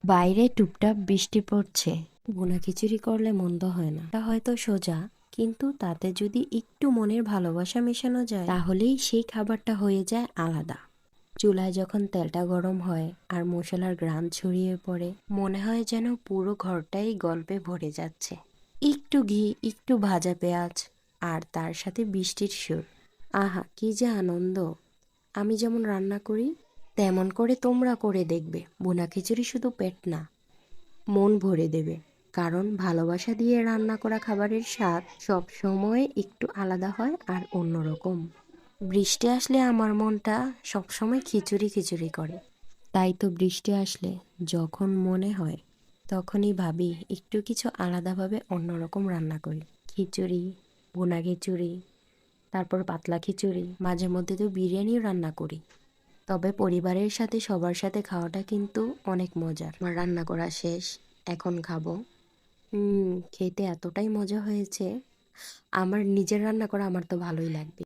বাইরে টুপটাপ বৃষ্টি পড়ছে। ভুনা খিচুড়ি করলে মন্দ হয় না। এটা হয়তো সোজা, কিন্তু তাতে যদি একটু মনের ভালোবাসা মেশানো যায় তাহলেই সেই খাবারটা হয়ে যায় আলাদা। চুলায় যখন তেলটা গরম হয় আর মশলার ঘ্রাণ ছড়িয়ে পড়ে, মনে হয় যেন পুরো ঘরটাই গল্পে ভরে যাচ্ছে। একটু ঘি, একটু ভাজা পেঁয়াজ, আর তার সাথে বৃষ্টির সুর। আহা, কি যে আনন্দ! আমি যেমন রান্না করি তেমন করে তোমরা করে দেখবে। ভুনা খিচুড়ি শুধু পেট না, মন ভরে দেবে। কারণ ভালোবাসা দিয়ে রান্না করা খাবারের স্বাদ সব সময় একটু আলাদা হয় আর অন্যরকম। বৃষ্টি আসলে আমার মনটা সবসময় খিচুড়ি খিচুড়ি করে। তাই তো বৃষ্টি আসলে যখন মনে হয় তখনই ভাবি একটু কিছু আলাদাভাবে অন্যরকম রান্না করি। খিচুড়ি, ভুনা খিচুড়ি, তারপর পাতলা খিচুড়ি, মাঝে মধ্যে তো বিরিয়ানিও রান্না করি। তবে পরিবারের সাথে সবার সাথে খাওয়াটা কিন্তু অনেক মজার। আমার রান্না করা শেষ, এখন খাবো। খেতে এতটাই মজা হয়েছে। আমার নিজের রান্না করা আমার তো ভালোই লাগবে।